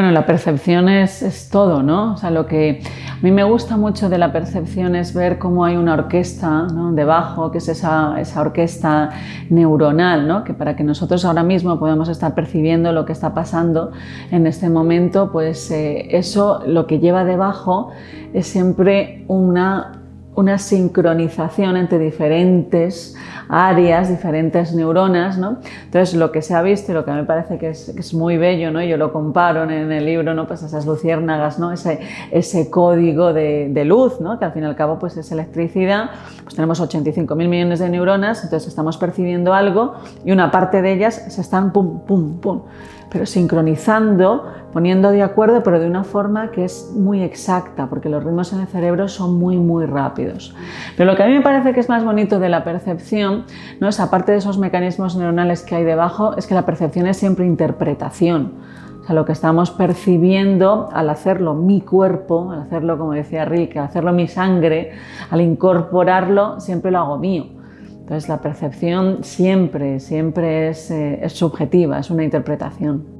Bueno, la percepción es todo, ¿no? O sea, lo que a mí me gusta mucho de la percepción es ver cómo hay una orquesta, ¿no?, debajo, que es esa orquesta neuronal, ¿no?, que para que nosotros ahora mismo podamos estar percibiendo lo que está pasando en este momento, pues eso lo que lleva debajo es siempre una sincronización entre diferentes áreas, diferentes neuronas, ¿no? Entonces, lo que se ha visto y lo que me parece que es muy bello, ¿no?, y yo lo comparo en el libro, ¿no?, pues esas luciérnagas, ¿no?, ese código de luz, ¿no?, que al fin y al cabo pues es electricidad. Pues tenemos 85.000 millones de neuronas, entonces estamos percibiendo algo y una parte de ellas se están pum, pum, pum, pero sincronizando, poniendo de acuerdo, pero de una forma que es muy exacta, porque los ritmos en el cerebro son muy, muy rápidos. Pero lo que a mí me parece que es más bonito de la percepción, ¿no?, es, aparte de esos mecanismos neuronales que hay debajo, es que la percepción es siempre interpretación. O sea, lo que estamos percibiendo al hacerlo mi cuerpo, al hacerlo, como decía Rick, al hacerlo mi sangre, al incorporarlo, siempre lo hago mío. Entonces, la percepción siempre es subjetiva, es una interpretación.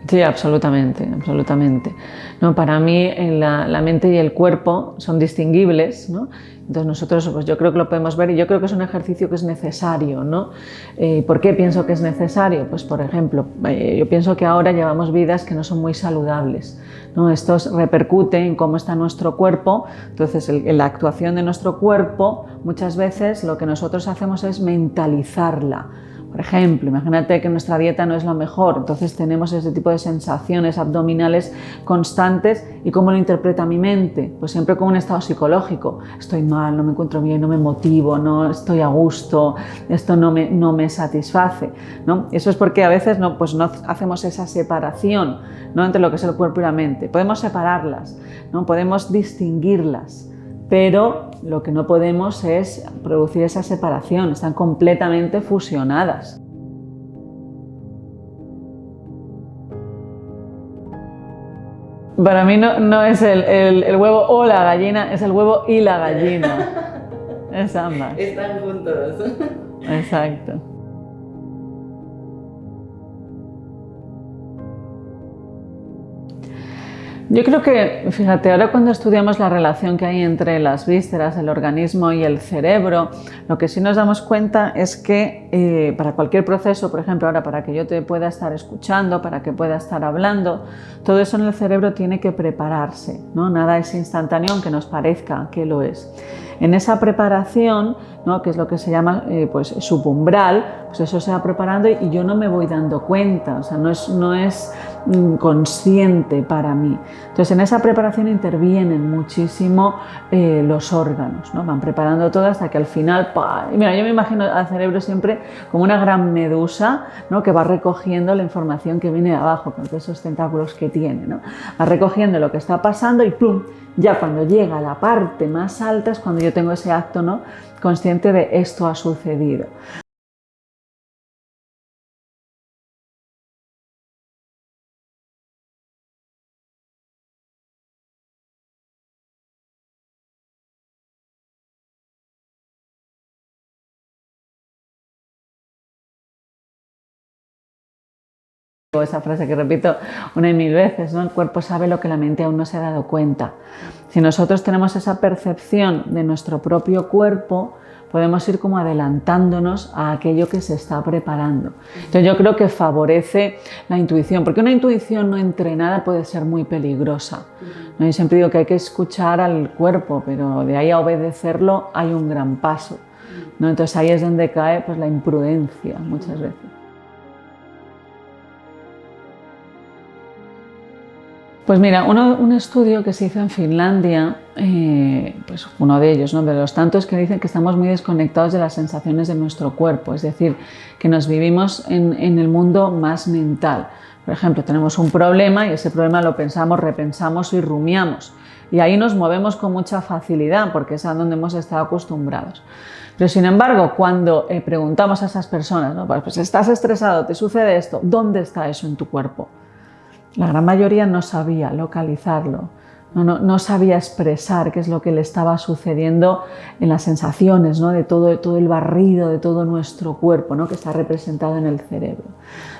Sí, absolutamente, absolutamente. No, para mí la mente y el cuerpo son distinguibles, ¿no? Entonces nosotros, pues yo creo que lo podemos ver y yo creo que es un ejercicio que es necesario, ¿no? ¿Por qué pienso que es necesario? Pues por ejemplo, yo pienso que ahora llevamos vidas que no son muy saludables, ¿no? Esto repercute en cómo está nuestro cuerpo. Entonces la actuación de nuestro cuerpo, muchas veces lo que nosotros hacemos es mentalizarla. Por ejemplo, imagínate que nuestra dieta no es lo mejor, entonces tenemos ese tipo de sensaciones abdominales constantes. ¿Y cómo lo interpreta mi mente? Pues siempre como un estado psicológico. Estoy mal, no me encuentro bien, no me motivo, no estoy a gusto, esto no me satisface, ¿no? Eso es porque a veces no hacemos esa separación, ¿no?, entre lo que es el cuerpo y la mente. Podemos separarlas, ¿no?, podemos distinguirlas, pero lo que no podemos es producir esa separación, están completamente fusionadas. Para mí no es el huevo o la gallina, es el huevo y la gallina. Es ambas. Están juntos. Exacto. Yo creo que, fíjate, ahora cuando estudiamos la relación que hay entre las vísceras, el organismo y el cerebro, lo que sí nos damos cuenta es que para cualquier proceso, por ejemplo, ahora para que yo te pueda estar escuchando, para que pueda estar hablando, todo eso en el cerebro tiene que prepararse, ¿no? Nada es instantáneo aunque nos parezca que lo es. En esa preparación, ¿no?, que es lo que se llama pues subumbral, pues eso se va preparando y yo no me voy dando cuenta, o sea, no es consciente para mí. Entonces, en esa preparación intervienen muchísimo los órganos, ¿no? Van preparando todo hasta que al final, ¡pah! Y mira, yo me imagino al cerebro siempre como una gran medusa, ¿no?, que va recogiendo la información que viene de abajo, con todos esos tentáculos que tiene, ¿no? Va recogiendo lo que está pasando y ¡plum! Ya cuando llega a la parte más alta es cuando yo tengo ese acto, ¿no?, consciente de esto ha sucedido. Esa frase que repito una y mil veces, ¿no? El cuerpo sabe lo que la mente aún no se ha dado cuenta. Si nosotros tenemos esa percepción de nuestro propio cuerpo, podemos ir como adelantándonos a aquello que se está preparando. Entonces yo creo que favorece la intuición, porque una intuición no entrenada puede ser muy peligrosa, ¿no? Yo siempre digo que hay que escuchar al cuerpo, pero de ahí a obedecerlo hay un gran paso, ¿no? Entonces ahí es donde cae pues la imprudencia muchas veces. Pues mira, un estudio que se hizo en Finlandia, pues uno de ellos, ¿no?, de los tantos, que dicen que estamos muy desconectados de las sensaciones de nuestro cuerpo, es decir, que nos vivimos en el mundo más mental. Por ejemplo, tenemos un problema y ese problema lo pensamos, repensamos y rumiamos. Y ahí nos movemos con mucha facilidad porque es a donde hemos estado acostumbrados. Pero sin embargo, cuando preguntamos a esas personas, ¿no?, pues estás estresado, te sucede esto, ¿dónde está eso en tu cuerpo? La gran mayoría no sabía localizarlo, no sabía expresar qué es lo que le estaba sucediendo en las sensaciones, ¿no? de todo el barrido de todo nuestro cuerpo, ¿no? que está representado en el cerebro.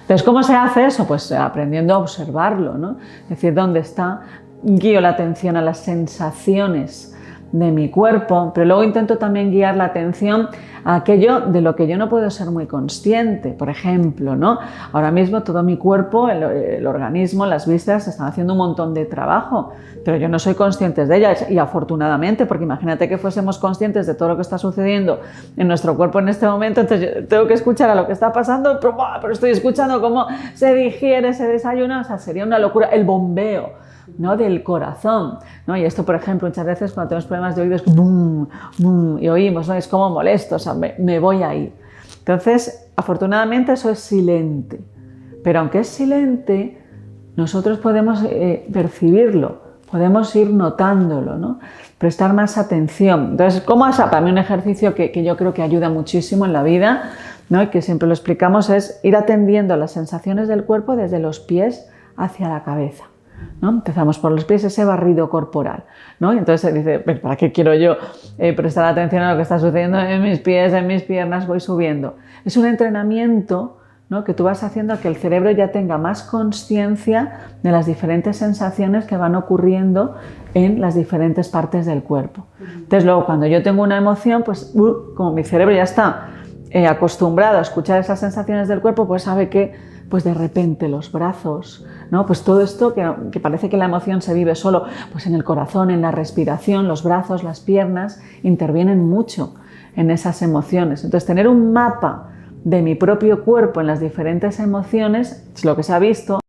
Entonces, ¿cómo se hace eso? Pues aprendiendo a observarlo, ¿no? Es decir, ¿dónde está? Guío la atención a las sensaciones de mi cuerpo, pero luego intento también guiar la atención a aquello de lo que yo no puedo ser muy consciente. Por ejemplo, ¿no? Ahora mismo todo mi cuerpo, el organismo, las vísceras están haciendo un montón de trabajo, pero yo no soy consciente de ellas, y afortunadamente, porque imagínate que fuésemos conscientes de todo lo que está sucediendo en nuestro cuerpo en este momento, entonces yo tengo que escuchar a lo que está pasando, pero estoy escuchando cómo se digiere, se desayuna, o sea, sería una locura, el bombeo, ¿no? del corazón, ¿no? Y esto, por ejemplo, muchas veces cuando tenemos problemas de oído es boom, boom, y oímos, ¿no? Es como molesto, o sea, me voy ahí. Entonces, afortunadamente eso es silente, pero aunque es silente, nosotros podemos percibirlo, podemos ir notándolo, ¿no? Prestar más atención. Entonces, ¿cómo es? Para mí un ejercicio que yo creo que ayuda muchísimo en la vida, ¿no? Y que siempre lo explicamos, es ir atendiendo a las sensaciones del cuerpo desde los pies hacia la cabeza, ¿no? Empezamos por los pies, ese barrido corporal, ¿no? Y entonces se dice, ¿para qué quiero yo prestar atención a lo que está sucediendo en mis pies, en mis piernas? Voy subiendo. Es un entrenamiento, ¿no? que tú vas haciendo a que el cerebro ya tenga más consciencia de las diferentes sensaciones que van ocurriendo en las diferentes partes del cuerpo. Entonces luego cuando yo tengo una emoción, pues como mi cerebro ya está acostumbrado a escuchar esas sensaciones del cuerpo, pues sabe que pues de repente los brazos, ¿no? Pues todo esto que parece que la emoción se vive solo, pues en el corazón, en la respiración, los brazos, las piernas intervienen mucho en esas emociones. Entonces tener un mapa de mi propio cuerpo en las diferentes emociones es lo que se ha visto.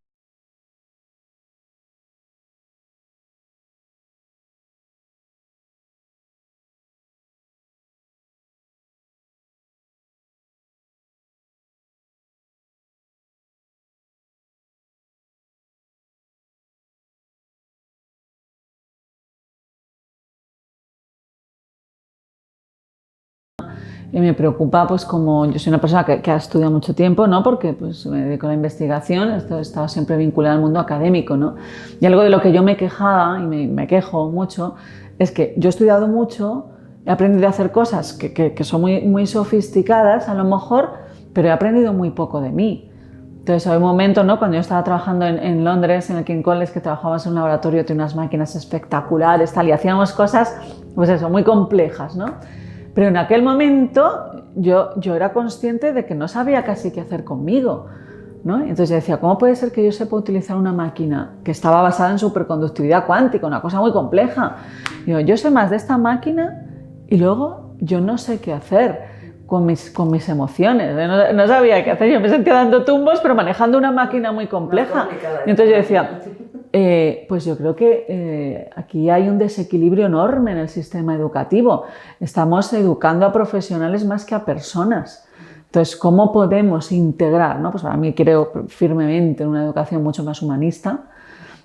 Y me preocupa, pues como yo soy una persona que ha estudiado mucho tiempo, ¿no? Porque pues, me dedico a la investigación, he estado siempre vinculada al mundo académico, ¿no? Y algo de lo que yo me quejaba, y me quejo mucho, es que yo he estudiado mucho, he aprendido a hacer cosas que son muy sofisticadas, a lo mejor, pero he aprendido muy poco de mí. Entonces, hay un momento, ¿no? Cuando yo estaba trabajando en Londres, en el King College, que trabajábamos en un laboratorio, tenía unas máquinas espectaculares, tal, y hacíamos cosas, pues eso, muy complejas, ¿no? Pero en aquel momento yo era consciente de que no sabía casi qué hacer conmigo, ¿no? Entonces yo decía, ¿cómo puede ser que yo sepa utilizar una máquina que estaba basada en superconductividad cuántica, una cosa muy compleja? Digo, yo sé más de esta máquina y luego yo no sé qué hacer con mis emociones. No sabía qué hacer, yo me sentía dando tumbos, pero manejando una máquina muy compleja. Y entonces yo decía, pues yo creo que aquí hay un desequilibrio enorme en el sistema educativo. Estamos educando a profesionales más que a personas. Entonces, ¿cómo podemos integrar? ¿No? Pues para mí creo firmemente en una educación mucho más humanista,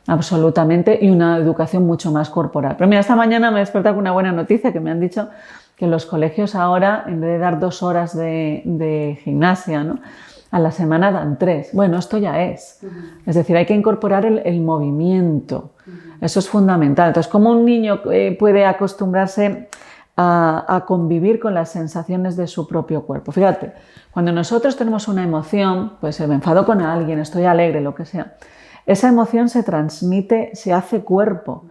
absolutamente, y una educación mucho más corporal. Pero mira, esta mañana me he despertado con una buena noticia, que me han dicho que en los colegios ahora, en vez de dar 2 horas de gimnasia, ¿no? a la semana dan 3. Bueno, esto ya es. Es decir, hay que incorporar el movimiento. Eso es fundamental. Entonces, ¿cómo un niño puede acostumbrarse a convivir con las sensaciones de su propio cuerpo? Fíjate, cuando nosotros tenemos una emoción, pues me enfado con alguien, estoy alegre, lo que sea, esa emoción se transmite, se hace cuerpo.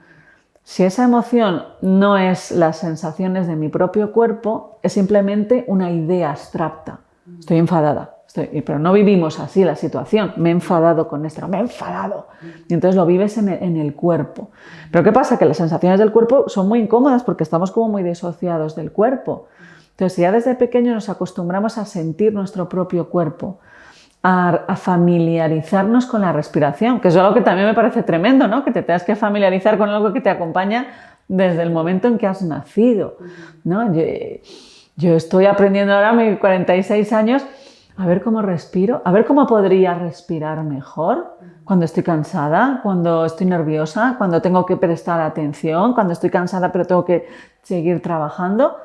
Si esa emoción no es las sensaciones de mi propio cuerpo, es simplemente una idea abstracta. Estoy enfadada. Pero no vivimos así la situación. Me he enfadado con esto, me he enfadado. Y entonces lo vives en el cuerpo. Pero ¿qué pasa? Que las sensaciones del cuerpo son muy incómodas porque estamos como muy disociados del cuerpo. Entonces, si ya desde pequeños nos acostumbramos a sentir nuestro propio cuerpo, a familiarizarnos con la respiración, que es algo que también me parece tremendo, ¿no? Que te tengas que familiarizar con algo que te acompaña desde el momento en que has nacido, ¿no? Yo estoy aprendiendo ahora a mis 46 años a ver cómo respiro, a ver cómo podría respirar mejor cuando estoy cansada, cuando estoy nerviosa, cuando tengo que prestar atención, cuando estoy cansada pero tengo que seguir trabajando.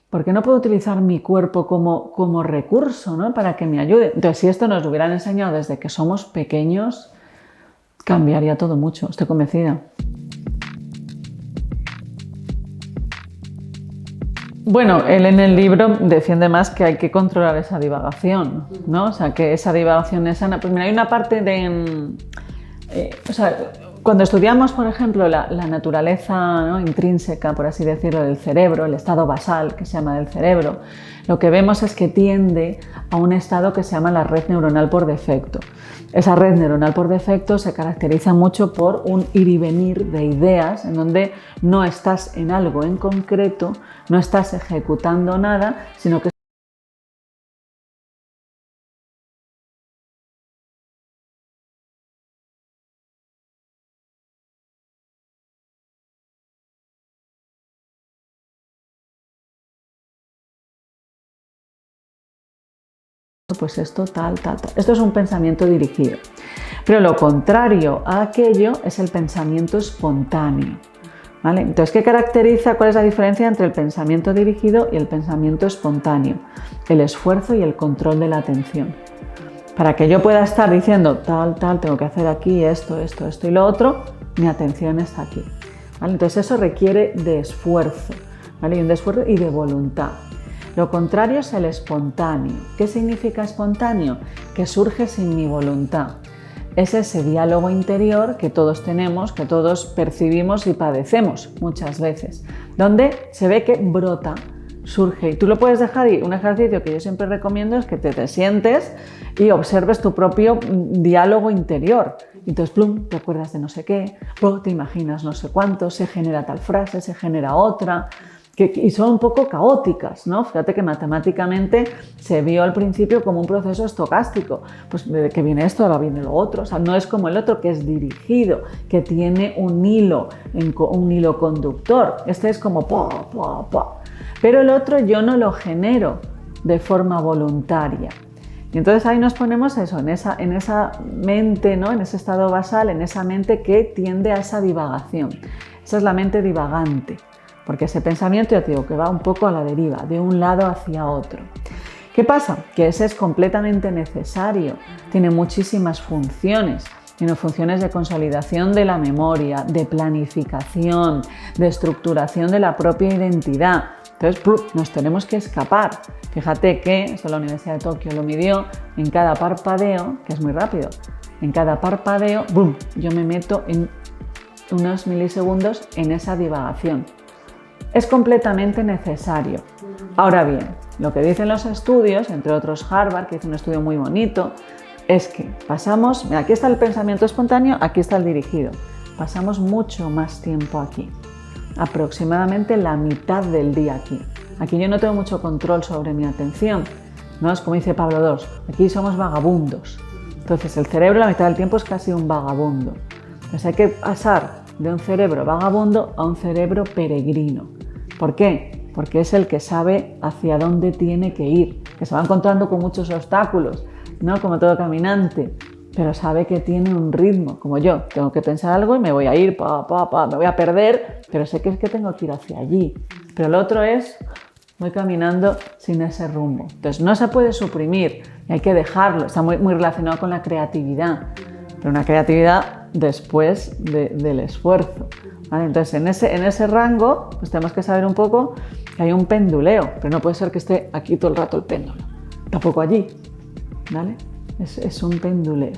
¿Por qué no puedo utilizar mi cuerpo como recurso, ¿no? para que me ayude? Entonces, si esto nos lo hubieran enseñado desde que somos pequeños, cambiaría todo mucho, estoy convencida. Bueno, él en el libro defiende más que hay que controlar esa divagación, ¿no? O sea, que esa divagación es sana. Pues mira, hay una parte de... o sea, cuando estudiamos, por ejemplo, la naturaleza, ¿no?, intrínseca, por así decirlo, del cerebro, el estado basal que se llama del cerebro, lo que vemos es que tiende a un estado que se llama la red neuronal por defecto. Esa red neuronal por defecto se caracteriza mucho por un ir y venir de ideas en donde no estás en algo en concreto, no estás ejecutando nada, sino que pues esto, tal. Esto es un pensamiento dirigido. Pero lo contrario a aquello es el pensamiento espontáneo, ¿vale? Entonces, ¿qué caracteriza? ¿Cuál es la diferencia entre el pensamiento dirigido y el pensamiento espontáneo? El esfuerzo y el control de la atención. Para que yo pueda estar diciendo tal, tengo que hacer aquí esto y lo otro, mi atención está aquí, ¿vale? Entonces eso requiere de esfuerzo, ¿vale? Y de esfuerzo y de voluntad. Lo contrario es el espontáneo. ¿Qué significa espontáneo? Que surge sin mi voluntad. Es ese diálogo interior que todos tenemos, que todos percibimos y padecemos muchas veces, donde se ve que brota, surge. Y tú lo puedes dejar ir. Un ejercicio que yo siempre recomiendo es que te sientes y observes tu propio diálogo interior. Entonces, plum, te acuerdas de no sé qué, te imaginas no sé cuánto, se genera tal frase, se genera otra. Y son un poco caóticas, ¿no? Fíjate que matemáticamente se vio al principio como un proceso estocástico, pues de que viene esto, ahora viene lo otro, o sea, no es como el otro que es dirigido, que tiene un hilo conductor, este es como pero el otro yo no lo genero de forma voluntaria. Y entonces ahí nos ponemos eso, en esa mente, ¿no?, en ese estado basal, en esa mente que tiende a esa divagación. Esa es la mente divagante. Porque ese pensamiento, ya te digo, que va un poco a la deriva, de un lado hacia otro. ¿Qué pasa? Que ese es completamente necesario, tiene muchísimas funciones. Tiene funciones de consolidación de la memoria, de planificación, de estructuración de la propia identidad. Entonces, nos tenemos que escapar. Fíjate que, esto la Universidad de Tokio lo midió, en cada parpadeo, que es muy rápido, en cada parpadeo, yo me meto en unos milisegundos en esa divagación. Es completamente necesario. Ahora bien, lo que dicen los estudios, entre otros Harvard, que hizo un estudio muy bonito, es que pasamos, mira, aquí está el pensamiento espontáneo, aquí está el dirigido, pasamos mucho más tiempo aquí, aproximadamente la mitad del día aquí. Aquí yo no tengo mucho control sobre mi atención, ¿no? Es como dice Pablo II, aquí somos vagabundos. Entonces el cerebro la mitad del tiempo es casi un vagabundo. Entonces hay que pasar de un cerebro vagabundo a un cerebro peregrino. ¿Por qué? Porque es el que sabe hacia dónde tiene que ir, que se va encontrando con muchos obstáculos, ¿no?, como todo caminante, pero sabe que tiene un ritmo, como yo, tengo que pensar algo y me voy a ir, me voy a perder, pero sé que es que tengo que ir hacia allí. Pero el otro es, voy caminando sin ese rumbo. Entonces no se puede suprimir, hay que dejarlo, está muy relacionado con la creatividad, pero una creatividad después del esfuerzo, ¿vale? Entonces en ese rango pues tenemos que saber un poco que hay un penduleo, pero no puede ser que esté aquí todo el rato el péndulo, tampoco allí, ¿vale? Es un penduleo.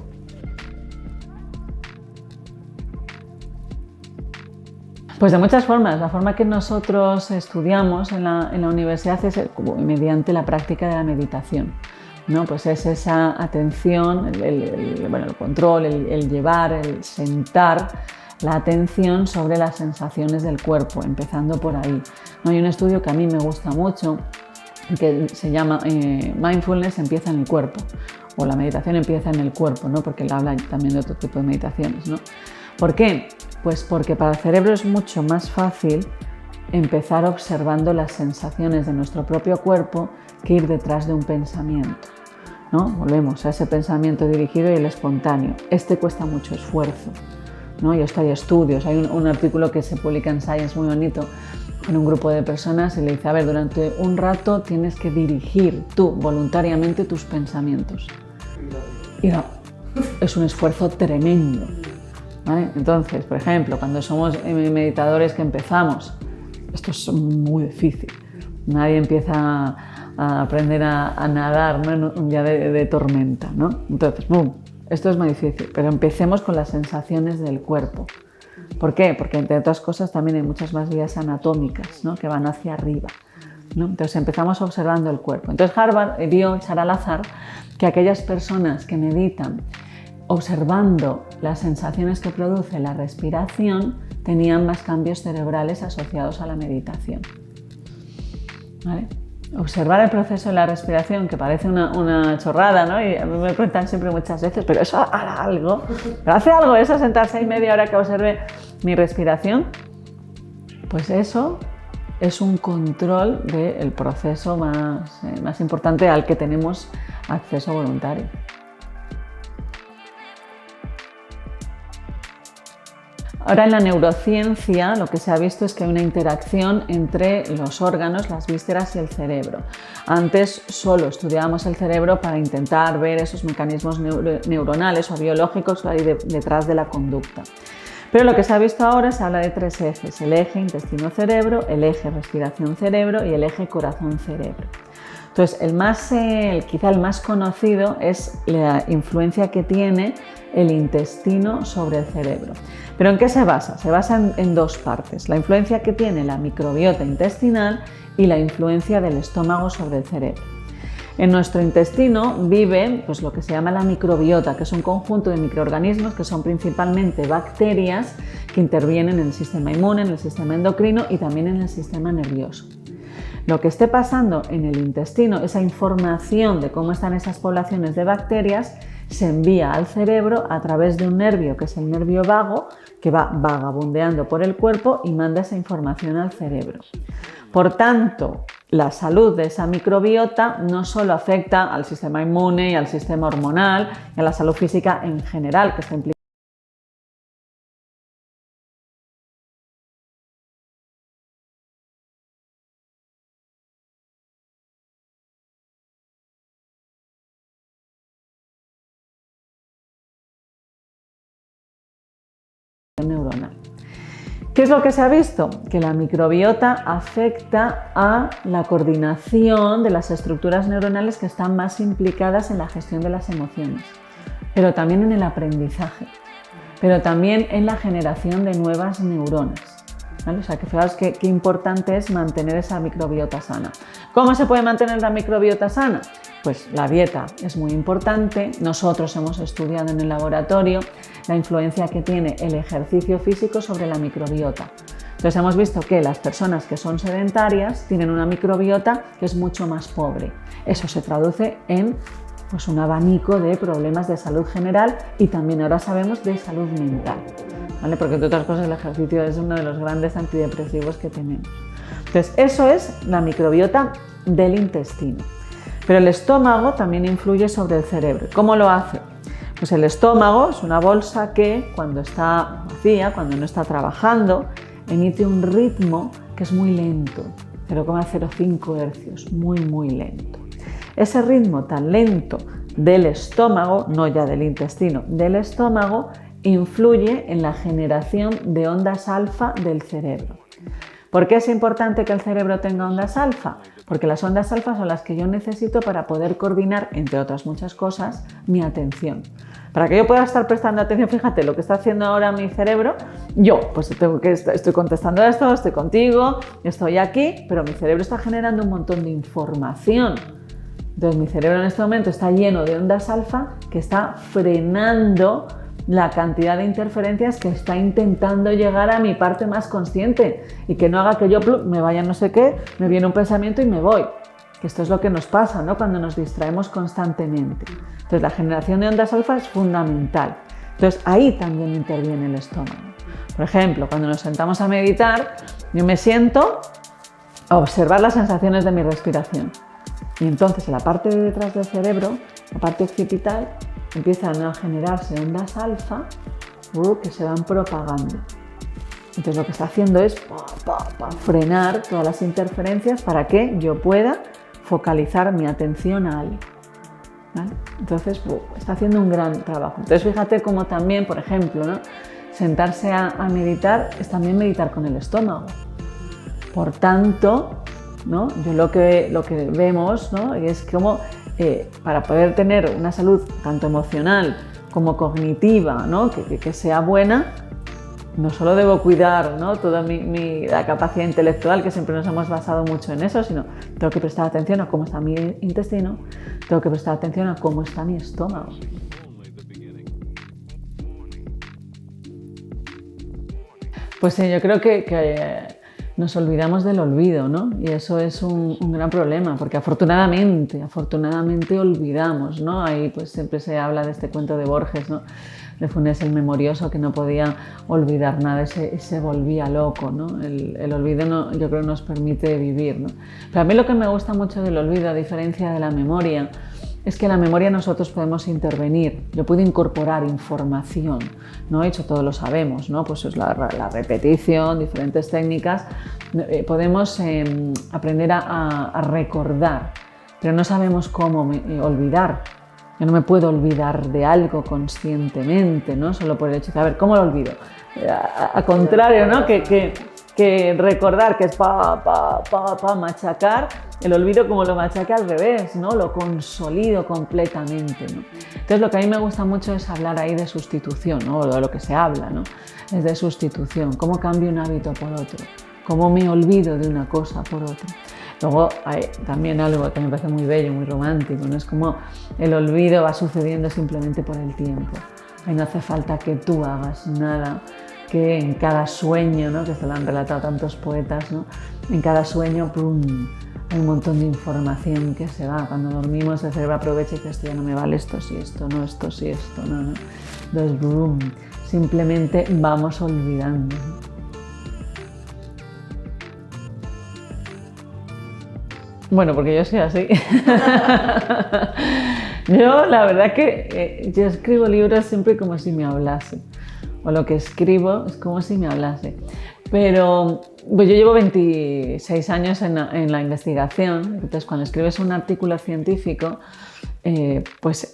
Pues de muchas formas. La forma que nosotros estudiamos en la universidad es mediante la práctica de la meditación, ¿no? Pues es esa atención, el control, el llevar, el sentar la atención sobre las sensaciones del cuerpo, empezando por ahí, ¿no? Hay un estudio que a mí me gusta mucho que se llama Mindfulness empieza en el cuerpo, o la meditación empieza en el cuerpo, ¿no? Porque él habla también de otro tipo de meditaciones, ¿no? ¿Por qué? Pues porque para el cerebro es mucho más fácil empezar observando las sensaciones de nuestro propio cuerpo que ir detrás de un pensamiento, ¿no? Volvemos a ese pensamiento dirigido y el espontáneo. Este cuesta mucho esfuerzo, ¿no? Y esto hay estudios, hay un artículo que se publica en Science muy bonito con un grupo de personas y le dice, a ver, durante un rato tienes que dirigir tú voluntariamente tus pensamientos. Y no, es un esfuerzo tremendo, ¿vale? Entonces, por ejemplo, cuando somos meditadores que empezamos, esto es muy difícil, Nadie empieza a aprender a nadar, ¿no? En un día de tormenta, ¿no? Entonces, ¡boom! Esto es muy difícil, pero empecemos con las sensaciones del cuerpo. ¿Por qué? Porque entre otras cosas también hay muchas más vías anatómicas, ¿no? Que van hacia arriba, ¿no? Entonces empezamos observando el cuerpo. Entonces Harvard vio, echar al azar, que aquellas personas que meditan observando las sensaciones que produce la respiración tenían más cambios cerebrales asociados a la meditación. ¿Vale? Observar el proceso de la respiración, que parece una chorrada, ¿no? Y a mí me cuentan siempre muchas veces, pero eso hará algo. ¿Pero hace algo eso, sentarse ahí media hora que observe mi respiración? Pues eso es un control del proceso más importante al que tenemos acceso voluntario. Ahora en la neurociencia lo que se ha visto es que hay una interacción entre los órganos, las vísceras y el cerebro. Antes solo estudiábamos el cerebro para intentar ver esos mecanismos neuronales o biológicos que hay detrás de la conducta. Pero lo que se ha visto ahora se habla de 3 ejes: el eje intestino-cerebro, el eje respiración-cerebro y el eje corazón-cerebro. Entonces, quizá el más conocido es la influencia que tiene el intestino sobre el cerebro. ¿Pero en qué se basa? Se basa en 2 partes: la influencia que tiene la microbiota intestinal y la influencia del estómago sobre el cerebro. En nuestro intestino vive pues, lo que se llama la microbiota, que es un conjunto de microorganismos que son principalmente bacterias que intervienen en el sistema inmune, en el sistema endocrino y también en el sistema nervioso. Lo que esté pasando en el intestino, esa información de cómo están esas poblaciones de bacterias, se envía al cerebro a través de un nervio, que es el nervio vago, que va vagabundeando por el cuerpo y manda esa información al cerebro. Por tanto, la salud de esa microbiota no solo afecta al sistema inmune y al sistema hormonal y a la salud física en general, que está implicada neuronal. ¿Qué es lo que se ha visto? Que la microbiota afecta a la coordinación de las estructuras neuronales que están más implicadas en la gestión de las emociones, pero también en el aprendizaje, pero también en la generación de nuevas neuronas. ¿Vale? O sea, que fijaos qué importante es mantener esa microbiota sana. ¿Cómo se puede mantener la microbiota sana? Pues la dieta es muy importante. Nosotros hemos estudiado en el laboratorio la influencia que tiene el ejercicio físico sobre la microbiota. Entonces hemos visto que las personas que son sedentarias tienen una microbiota que es mucho más pobre. Eso se traduce en pues, un abanico de problemas de salud general y también ahora sabemos de salud mental. ¿Vale? Porque entre otras cosas el ejercicio es uno de los grandes antidepresivos que tenemos. Entonces eso es la microbiota del intestino. Pero el estómago también influye sobre el cerebro. ¿Cómo lo hace? Pues el estómago es una bolsa que cuando está vacía, cuando no está trabajando, emite un ritmo que es muy lento, 0,05 hercios, muy lento. Ese ritmo tan lento del estómago, no ya del intestino, del estómago, influye en la generación de ondas alfa del cerebro. ¿Por qué es importante que el cerebro tenga ondas alfa? Porque las ondas alfa son las que yo necesito para poder coordinar, entre otras muchas cosas, mi atención. Para que yo pueda estar prestando atención, fíjate, lo que está haciendo ahora mi cerebro, yo pues estoy contestando esto, estoy contigo, estoy aquí, pero mi cerebro está generando un montón de información. Entonces mi cerebro en este momento está lleno de ondas alfa que está frenando la cantidad de interferencias que está intentando llegar a mi parte más consciente y que no haga que yo me vaya no sé qué, me viene un pensamiento y me voy. Que esto es lo que nos pasa, ¿no? Cuando nos distraemos constantemente. Entonces la generación de ondas alfa es fundamental. Entonces ahí también interviene el estómago. Por ejemplo, cuando nos sentamos a meditar, yo me siento a observar las sensaciones de mi respiración. Y entonces en la parte de detrás del cerebro, la parte occipital, empiezan a generarse ondas alfa que se van propagando. Entonces lo que está haciendo es frenar todas las interferencias para que yo pueda focalizar mi atención a algo. ¿Vale? Entonces está haciendo un gran trabajo. Entonces fíjate cómo también, por ejemplo, ¿no? Sentarse a meditar es también meditar con el estómago. Por tanto, ¿no? Yo lo que vemos, ¿no? Es como para poder tener una salud tanto emocional como cognitiva, ¿no? que sea buena, no solo debo cuidar, ¿no? Toda la capacidad intelectual, que siempre nos hemos basado mucho en eso, sino tengo que prestar atención a cómo está mi intestino, tengo que prestar atención a cómo está mi estómago. Pues sí, yo creo que nos olvidamos del olvido, ¿no? Y eso es un gran problema, porque afortunadamente olvidamos, ¿no? Ahí pues siempre se habla de este cuento de Borges, ¿no? De Funes el Memorioso, que no podía olvidar nada, se volvía loco, ¿no? El olvido yo creo nos permite vivir, ¿no? Pero a mí lo que me gusta mucho del olvido, a diferencia de la memoria, es que en la memoria nosotros podemos intervenir. Yo puedo incorporar información, ¿no? De hecho, todos lo sabemos, ¿no? Pues es la repetición, diferentes técnicas. Podemos aprender a recordar, pero no sabemos cómo olvidar. Yo no me puedo olvidar de algo conscientemente, ¿no? Solo por el hecho de saber cómo lo olvido. A contrario, ¿no? Que recordar, que es machacar, el olvido como lo machaque al revés, ¿no? Lo consolido completamente, ¿no? Entonces lo que a mí me gusta mucho es hablar ahí de sustitución, ¿no? O de lo que se habla, ¿no? Es de sustitución, cómo cambio un hábito por otro, cómo me olvido de una cosa por otra. Luego hay también algo que me parece muy bello, muy romántico, ¿no? Es como el olvido va sucediendo simplemente por el tiempo. Ahí no hace falta que tú hagas nada, que en cada sueño, ¿no? Que se lo han relatado tantos poetas, ¿no? En cada sueño, ¡pum!, hay un montón de información que se va. Cuando dormimos el cerebro aprovecha y dice, esto ya no me vale, esto sí, esto no, esto sí, esto no, ¿no? Entonces, ¡boom!, simplemente vamos olvidando. Bueno, porque yo soy así. Yo, la verdad que yo escribo libros siempre como si me hablase. O lo que escribo es como si me hablase. Pero pues yo llevo 26 años en la investigación. Entonces, cuando escribes un artículo científico, pues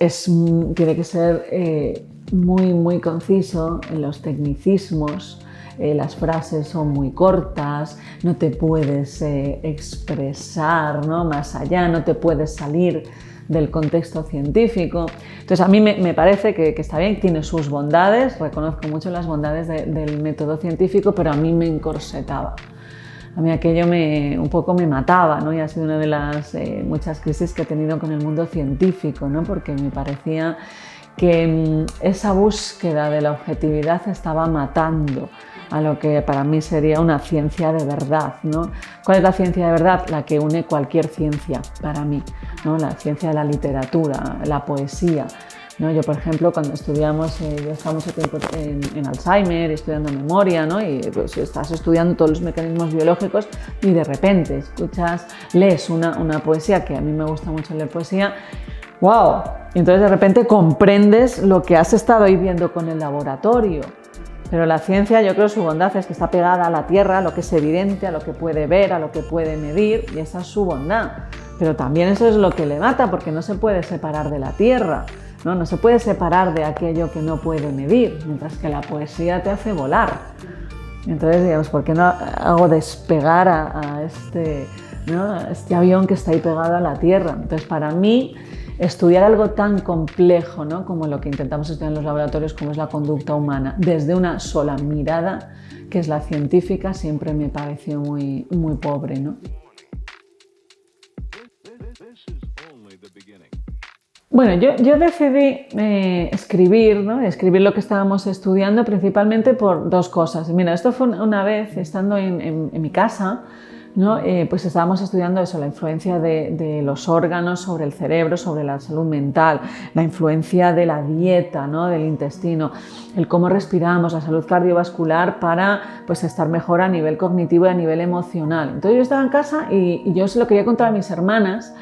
tiene que ser muy, muy conciso en los tecnicismos. Las frases son muy cortas, no te puedes expresar, ¿no?, más allá, no te puedes salir del contexto científico. Entonces a mí me parece que está bien, tiene sus bondades, reconozco mucho las bondades del método científico, pero a mí me encorsetaba. A mí aquello un poco me mataba, ¿no? Y ha sido una de las muchas crisis que he tenido con el mundo científico, ¿no? Porque me parecía que esa búsqueda de la objetividad estaba matando a lo que para mí sería una ciencia de verdad, ¿no? ¿Cuál es la ciencia de verdad? La que une cualquier ciencia para mí, ¿no? La ciencia de la literatura, la poesía, ¿no? Yo, por ejemplo, cuando estudiamos, yo estaba mucho tiempo en Alzheimer, estudiando memoria, ¿no? Y pues estás estudiando todos los mecanismos biológicos y de repente lees una poesía, que a mí me gusta mucho leer poesía, ¡wow! Y entonces de repente comprendes lo que has estado ahí viendo con el laboratorio. Pero la ciencia, yo creo, su bondad es que está pegada a la tierra, a lo que es evidente, a lo que puede ver, a lo que puede medir, y esa es su bondad. Pero también eso es lo que le mata, porque no se puede separar de la tierra, ¿no? No se puede separar de aquello que no puede medir, mientras que la poesía te hace volar. Entonces, digamos, ¿por qué no hago despegar a este avión que está ahí pegado a la tierra? Entonces, para mí, estudiar algo tan complejo, ¿no?, como lo que intentamos estudiar en los laboratorios, como es la conducta humana, desde una sola mirada, que es la científica, siempre me pareció muy, muy pobre, ¿no? Bueno, yo decidí escribir, ¿no?, escribir lo que estábamos estudiando principalmente por dos cosas. Mira, esto fue una vez estando en mi casa, ¿no? Pues estábamos estudiando eso, la influencia de los órganos sobre el cerebro, sobre la salud mental, la influencia de la dieta, ¿no?, del intestino, el cómo respiramos, la salud cardiovascular para pues estar mejor a nivel cognitivo y a nivel emocional. Entonces yo estaba en casa y yo se lo quería contar a mis hermanas.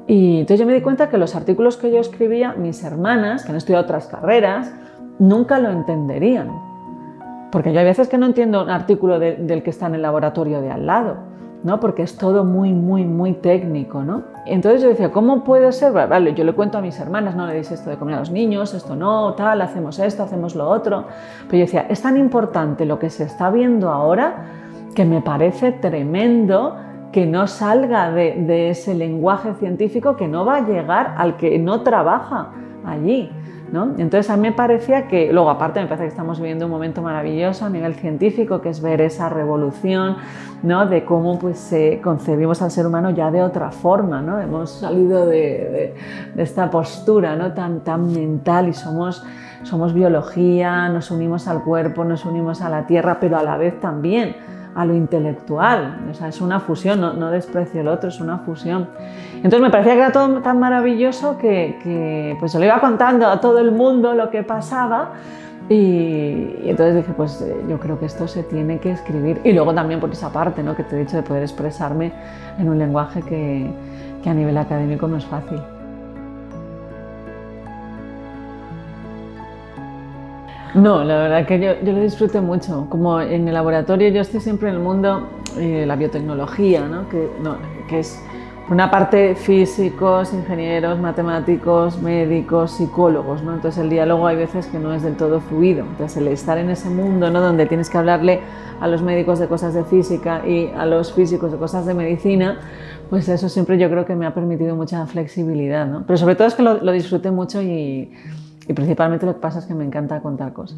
Y entonces yo me di cuenta que los artículos que yo escribía, mis hermanas, que han estudiado otras carreras, nunca lo entenderían. Porque yo hay veces que no entiendo un artículo del que está en el laboratorio de al lado, ¿no? Porque es todo muy, muy, muy técnico, ¿no? Entonces yo decía, ¿cómo puede ser? Vale, yo le cuento a mis hermanas, no le deis esto de comer a los niños, esto no, tal, hacemos esto, hacemos lo otro. Pero yo decía, es tan importante lo que se está viendo ahora que me parece tremendo que no salga de ese lenguaje científico, que no va a llegar al que no trabaja allí, ¿no? Entonces a mí me parecía que, luego aparte me parece que estamos viviendo un momento maravilloso a nivel científico, que es ver esa revolución, ¿no? De cómo pues, concebimos al ser humano ya de otra forma, ¿no? Hemos salido de esta postura, ¿no? tan mental, y somos biología, nos unimos al cuerpo, nos unimos a la tierra, pero a la vez también a lo intelectual. O sea, es una fusión, no desprecio el otro, es una fusión. Entonces me parecía que era todo tan maravilloso que pues se lo iba contando a todo el mundo lo que pasaba, y entonces dije, pues yo creo que esto se tiene que escribir. Y luego también por esa parte, ¿no?, que te he dicho, de poder expresarme en un lenguaje que a nivel académico no es fácil. No, la verdad que yo lo disfruté mucho. Como en el laboratorio, yo estoy siempre en el mundo de la biotecnología, ¿no? Que es una parte físicos, ingenieros, matemáticos, médicos, psicólogos, ¿no? Entonces el diálogo hay veces que no es del todo fluido. Entonces el estar en ese mundo, ¿no?, donde tienes que hablarle a los médicos de cosas de física y a los físicos de cosas de medicina, pues eso siempre yo creo que me ha permitido mucha flexibilidad, ¿no? Pero sobre todo es que lo disfruté mucho, y principalmente lo que pasa es que me encanta contar cosas.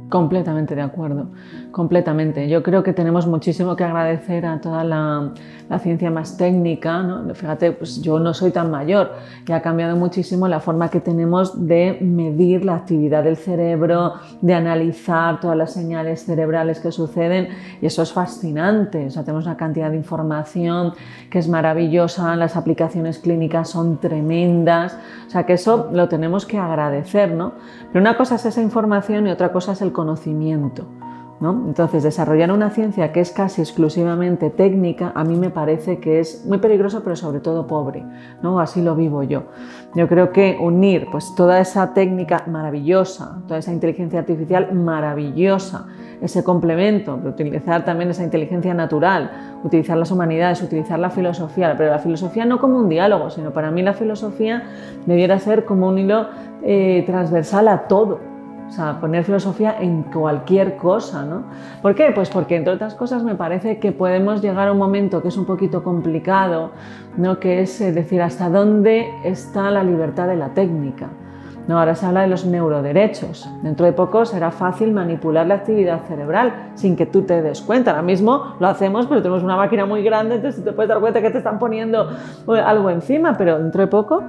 Completamente de acuerdo, completamente. Yo creo que tenemos muchísimo que agradecer a toda la ciencia más técnica, ¿no? Fíjate, pues yo no soy tan mayor y ha cambiado muchísimo la forma que tenemos de medir la actividad del cerebro, de analizar todas las señales cerebrales que suceden, y eso es fascinante. O sea, tenemos una cantidad de información que es maravillosa, las aplicaciones clínicas son tremendas, o sea que eso lo tenemos que agradecer, ¿no? Pero una cosa es esa información y otra cosa es el conocimiento, ¿no? Entonces, desarrollar una ciencia que es casi exclusivamente técnica, a mí me parece que es muy peligroso, pero sobre todo pobre, ¿no? Así lo vivo yo. Yo creo que unir pues toda esa técnica maravillosa, toda esa inteligencia artificial maravillosa, ese complemento, de utilizar también esa inteligencia natural, utilizar las humanidades, utilizar la filosofía, pero la filosofía no como un diálogo, sino para mí la filosofía debiera ser como un hilo transversal a todo. O sea, poner filosofía en cualquier cosa, ¿no? ¿Por qué? Pues porque, entre otras cosas, me parece que podemos llegar a un momento que es un poquito complicado, ¿no?, que es decir, hasta dónde está la libertad de la técnica, ¿no? Ahora se habla de los neuroderechos. Dentro de poco será fácil manipular la actividad cerebral sin que tú te des cuenta. Ahora mismo lo hacemos, pero tenemos una máquina muy grande, entonces te puedes dar cuenta que te están poniendo algo encima, pero dentro de poco,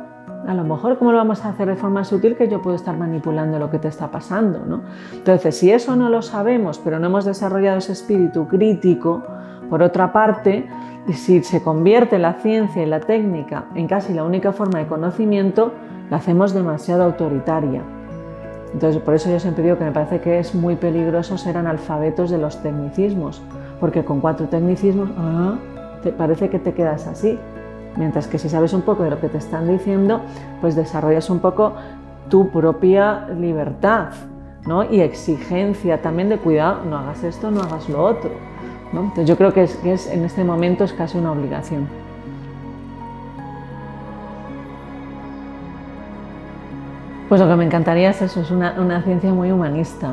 a lo mejor, ¿cómo lo vamos a hacer de forma sutil que yo puedo estar manipulando lo que te está pasando, ¿no? Entonces, si eso no lo sabemos, pero no hemos desarrollado ese espíritu crítico, por otra parte, y si se convierte la ciencia y la técnica en casi la única forma de conocimiento, la hacemos demasiado autoritaria. Entonces, por eso yo siempre digo que me parece que es muy peligroso ser analfabetos de los tecnicismos, porque con 4 tecnicismos, te parece que te quedas así. Mientras que si sabes un poco de lo que te están diciendo, pues desarrollas un poco tu propia libertad, ¿no? Y exigencia también de cuidado, no hagas esto, no hagas lo otro, ¿no? Entonces yo creo que en este momento es casi una obligación. Pues lo que me encantaría es eso, es una ciencia muy humanista,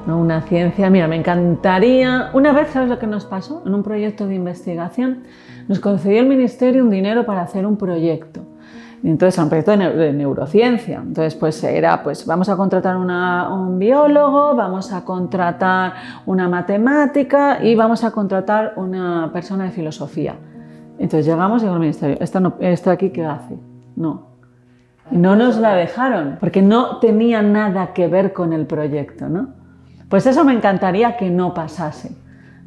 ¿no? Una ciencia, mira, me encantaría, una vez, ¿sabes lo que nos pasó? En un proyecto de investigación nos concedió el ministerio un dinero para hacer un proyecto. Y entonces era un proyecto de neurociencia. Entonces pues era, pues vamos a contratar un biólogo, vamos a contratar una matemática y vamos a contratar una persona de filosofía. Entonces llegamos y digo al ministerio, ¿esto aquí qué hace? No. Y no nos la dejaron, porque no tenía nada que ver con el proyecto, ¿no? Pues eso me encantaría que no pasase.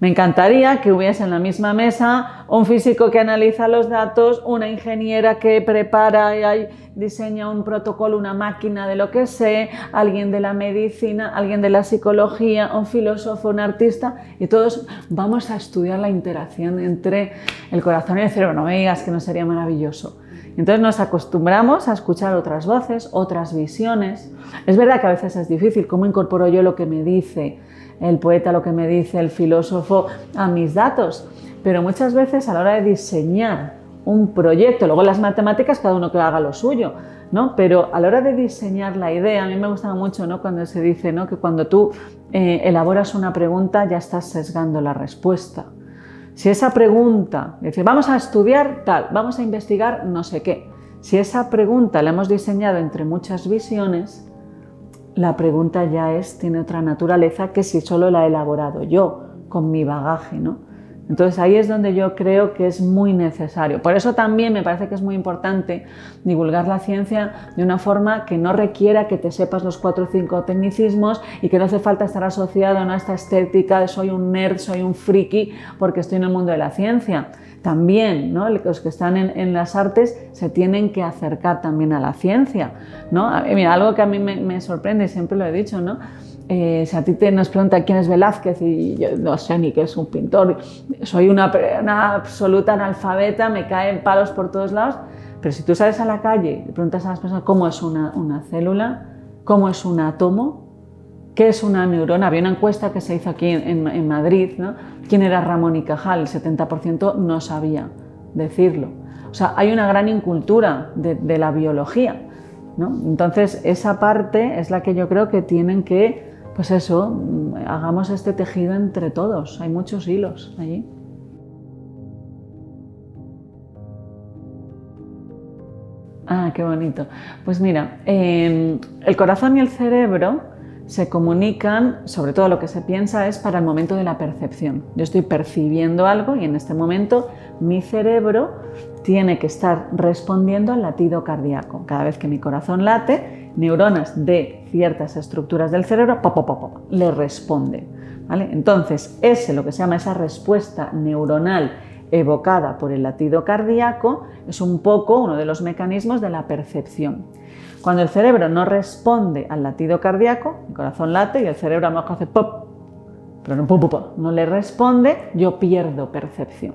Me encantaría que hubiese en la misma mesa un físico que analiza los datos, una ingeniera que prepara y diseña un protocolo, una máquina de lo que sé, alguien de la medicina, alguien de la psicología, un filósofo, un artista, y todos vamos a estudiar la interacción entre el corazón y el cerebro. No me digas que no sería maravilloso. Entonces nos acostumbramos a escuchar otras voces, otras visiones. Es verdad que a veces es difícil, ¿cómo incorporo yo lo que me dice el poeta, lo que me dice el filósofo a mis datos? Pero muchas veces a la hora de diseñar un proyecto, luego en las matemáticas cada uno que haga lo suyo, ¿no? Pero a la hora de diseñar la idea, a mí me gustaba mucho, ¿no?, cuando se dice, ¿no?, que cuando tú elaboras una pregunta ya estás sesgando la respuesta. Si esa pregunta, dice, vamos a estudiar tal, vamos a investigar no sé qué, si esa pregunta la hemos diseñado entre muchas visiones, la pregunta ya tiene otra naturaleza que si solo la he elaborado yo, con mi bagaje, ¿no? Entonces ahí es donde yo creo que es muy necesario. Por eso también me parece que es muy importante divulgar la ciencia de una forma que no requiera que te sepas los 4 o 5 tecnicismos y que no hace falta estar asociado a esta estética de soy un nerd, soy un friki porque estoy en el mundo de la ciencia. También, ¿no?, los que están en las artes se tienen que acercar también a la ciencia, ¿no? Mira, algo que a mí me sorprende y siempre lo he dicho, ¿no? Si a ti nos preguntan quién es Velázquez y yo no sé ni qué es un pintor, soy una absoluta analfabeta, me caen palos por todos lados, pero si tú sales a la calle y preguntas a las personas cómo es una célula, cómo es un átomo, qué es una neurona, había una encuesta que se hizo aquí en Madrid, ¿no?, quién era Ramón y Cajal, el 70% no sabía decirlo. O sea, hay una gran incultura de la biología, ¿no? Entonces esa parte es la que yo creo que tienen que, pues eso, hagamos este tejido entre todos, hay muchos hilos allí. Ah, qué bonito. Pues mira, el corazón y el cerebro se comunican, sobre todo lo que se piensa es para el momento de la percepción. Yo estoy percibiendo algo y en este momento mi cerebro tiene que estar respondiendo al latido cardíaco. Cada vez que mi corazón late, neuronas de ciertas estructuras del cerebro le responden, ¿vale? Entonces, lo que se llama esa respuesta neuronal evocada por el latido cardíaco es un poco uno de los mecanismos de la percepción. Cuando el cerebro no responde al latido cardíaco, el corazón late y el cerebro a lo mejor hace pop, pero no le responde, yo pierdo percepción.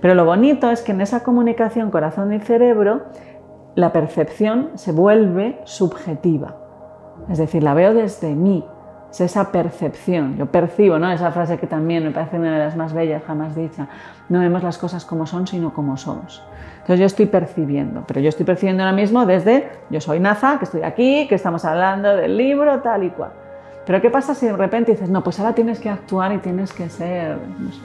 Pero lo bonito es que en esa comunicación corazón y cerebro, la percepción se vuelve subjetiva. Es decir, la veo desde mí, es esa percepción. Yo percibo, ¿no?, esa frase que también me parece una de las más bellas jamás dicha, no vemos las cosas como son, sino como somos. Entonces yo estoy percibiendo, pero yo estoy percibiendo ahora mismo desde, yo soy Naza, que estoy aquí, que estamos hablando del libro, tal y cual. Pero ¿qué pasa si de repente dices, no, pues ahora tienes que actuar y tienes que ser, no sé,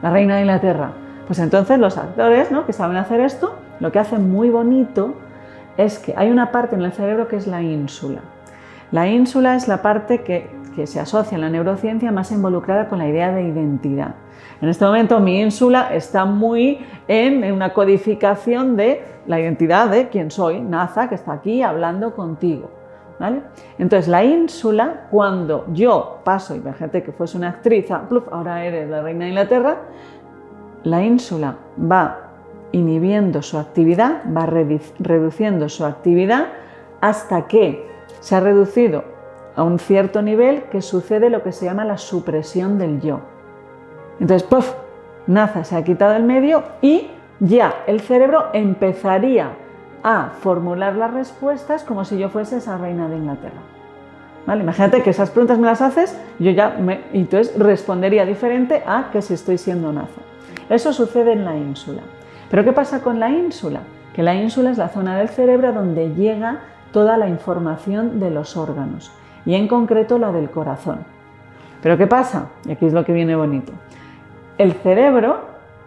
la reina de Inglaterra? Pues entonces los actores, ¿no?, que saben hacer esto, lo que hacen muy bonito es que hay una parte en el cerebro que es la ínsula. La ínsula es la parte que se asocia en la neurociencia más involucrada con la idea de identidad. En este momento mi ínsula está muy en una codificación de la identidad de quién soy, Naza, que está aquí hablando contigo, ¿vale? Entonces la ínsula, cuando yo paso, imagínate que fuese una actriz, ahora eres la reina de Inglaterra, la ínsula va inhibiendo su actividad, va reduciendo su actividad hasta que se ha reducido a un cierto nivel que sucede lo que se llama la supresión del yo. Entonces, ¡puff!, Naza se ha quitado del medio y ya el cerebro empezaría a formular las respuestas como si yo fuese esa reina de Inglaterra. ¿Vale? Imagínate que esas preguntas me las haces, entonces respondería diferente a que si estoy siendo Naza. Eso sucede en la ínsula. ¿Pero qué pasa con la ínsula? Que la ínsula es la zona del cerebro donde llega toda la información de los órganos y en concreto la del corazón. ¿Pero qué pasa? Y aquí es lo que viene bonito. El cerebro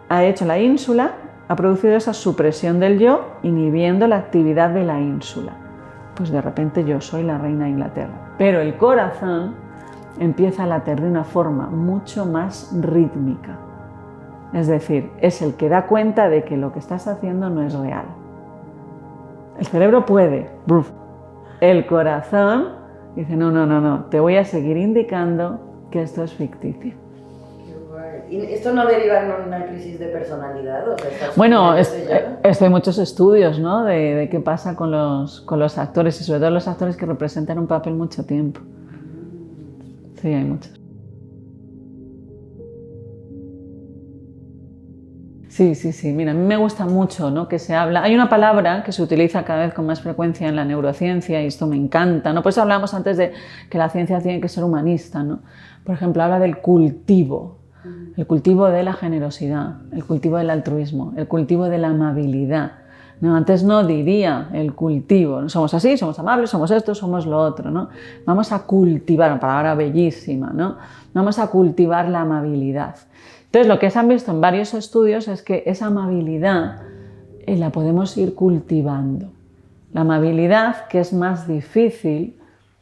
ha hecho la ínsula, ha producido esa supresión del yo, inhibiendo la actividad de la ínsula. Pues de repente yo soy la reina de Inglaterra. Pero el corazón empieza a latir de una forma mucho más rítmica. Es decir, es el que da cuenta de que lo que estás haciendo no es real. El cerebro puede, el corazón dice no, te voy a seguir indicando que esto es ficticio. ¿Y esto no deriva en una crisis de personalidad? O sea, bueno, hay muchos estudios, ¿no?, de qué pasa con los actores y sobre todo los actores que representan un papel mucho tiempo. Sí, hay muchos. Sí, mira, a mí me gusta mucho, ¿no?, que se habla. Hay una palabra que se utiliza cada vez con más frecuencia en la neurociencia y esto me encanta, ¿no? Por eso hablamos antes de que la ciencia tiene que ser humanista, ¿no? Por ejemplo, habla del cultivo. El cultivo de la generosidad, el cultivo del altruismo, el cultivo de la amabilidad, ¿no? Antes no diría el cultivo, ¿no? Somos así, somos amables, somos esto, somos lo otro, ¿no? Vamos a cultivar, una palabra bellísima, ¿no? Vamos a cultivar la amabilidad. Entonces, lo que se han visto en varios estudios es que esa amabilidad la podemos ir cultivando. La amabilidad, que es más difícil,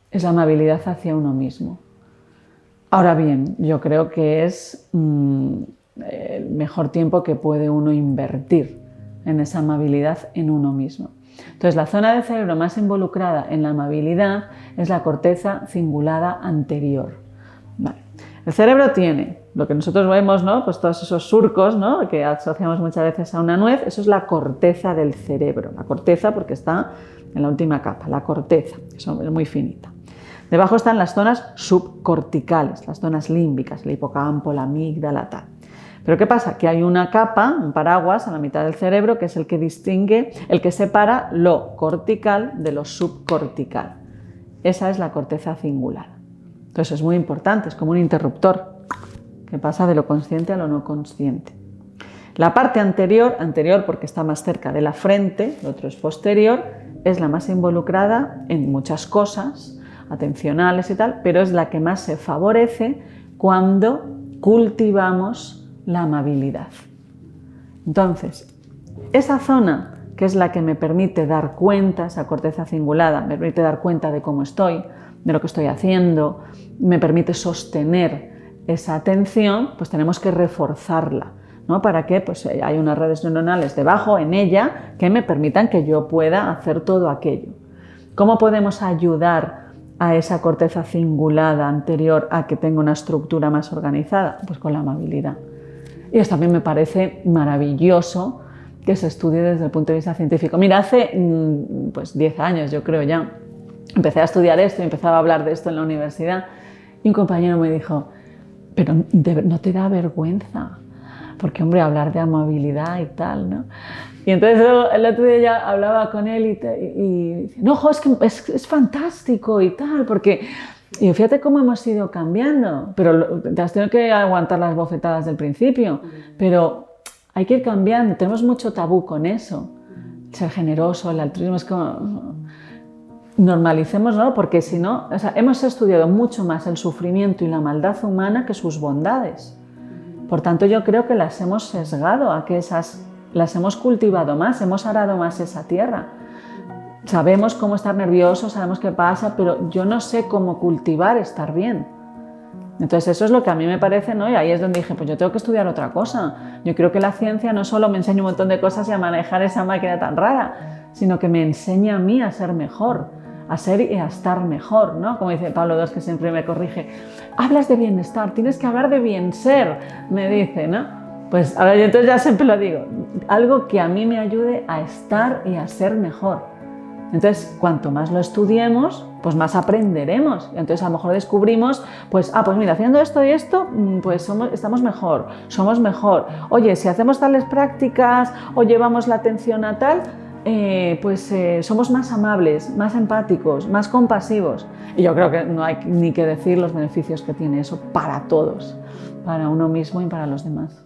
es la amabilidad hacia uno mismo. Ahora bien, yo creo que es el mejor tiempo que puede uno invertir en esa amabilidad en uno mismo. Entonces, la zona del cerebro más involucrada en la amabilidad es la corteza cingulada anterior. Vale. El cerebro tiene lo que nosotros vemos, ¿no? Pues todos esos surcos, ¿no? Que asociamos muchas veces a una nuez, eso es la corteza del cerebro. La corteza porque está en la última capa, la corteza, eso es muy finita. Debajo están las zonas subcorticales, las zonas límbicas, el hipocampo, la amígdala, tal. Pero ¿qué pasa? Que hay una capa, un paraguas a la mitad del cerebro, que es el que distingue, el que separa lo cortical de lo subcortical. Esa es la corteza cingulada. Entonces es muy importante, es como un interruptor que pasa de lo consciente a lo no consciente. La parte anterior porque está más cerca de la frente, lo otro es posterior, es la más involucrada en muchas cosas, atencionales y tal, pero es la que más se favorece cuando cultivamos la amabilidad. Entonces, esa zona, que es la que me permite dar cuenta, esa corteza cingulada, me permite dar cuenta de cómo estoy, de lo que estoy haciendo, me permite sostener esa atención, pues tenemos que reforzarla, ¿no? Para que pues, hay unas redes neuronales debajo, en ella, que me permitan que yo pueda hacer todo aquello. ¿Cómo podemos ayudar a esa corteza cingulada anterior a que tenga una estructura más organizada? Pues con la amabilidad. Y esto también me parece maravilloso que se estudie desde el punto de vista científico. Mira, hace pues 10 años, yo creo ya, empecé a estudiar esto y empezaba a hablar de esto en la universidad y un compañero me dijo, pero ¿no te da vergüenza? Porque, hombre, hablar de amabilidad y tal, ¿no? Y entonces el otro día ya hablaba con él y dice, no, jo, es que es fantástico y tal, porque y fíjate cómo hemos ido cambiando, pero te has tenido que aguantar las bofetadas del principio, pero hay que ir cambiando, tenemos mucho tabú con eso, ser generoso, el altruismo, es como normalicemos, ¿no? Porque si no, o sea, hemos estudiado mucho más el sufrimiento y la maldad humana que sus bondades. Por tanto, yo creo que las hemos sesgado, a que las hemos cultivado más, hemos arado más esa tierra. Sabemos cómo estar nerviosos, sabemos qué pasa, pero yo no sé cómo cultivar estar bien. Entonces eso es lo que a mí me parece, ¿no? Y ahí es donde dije, pues yo tengo que estudiar otra cosa. Yo creo que la ciencia no solo me enseña un montón de cosas y a manejar esa máquina tan rara, sino que me enseña a mí a ser mejor, a ser y a estar mejor, ¿no? Como dice Pablo II, que siempre me corrige, hablas de bienestar, tienes que hablar de bien ser, me dice, ¿no? Pues a ver, yo entonces ya siempre lo digo, algo que a mí me ayude a estar y a ser mejor. Entonces, cuanto más lo estudiemos, pues más aprenderemos. Entonces, a lo mejor descubrimos, pues mira, haciendo esto y esto, pues estamos mejor, somos mejor. Oye, si hacemos tales prácticas o llevamos la atención a tal, somos más amables, más empáticos, más compasivos. Y yo creo que no hay ni que decir los beneficios que tiene eso para todos, para uno mismo y para los demás.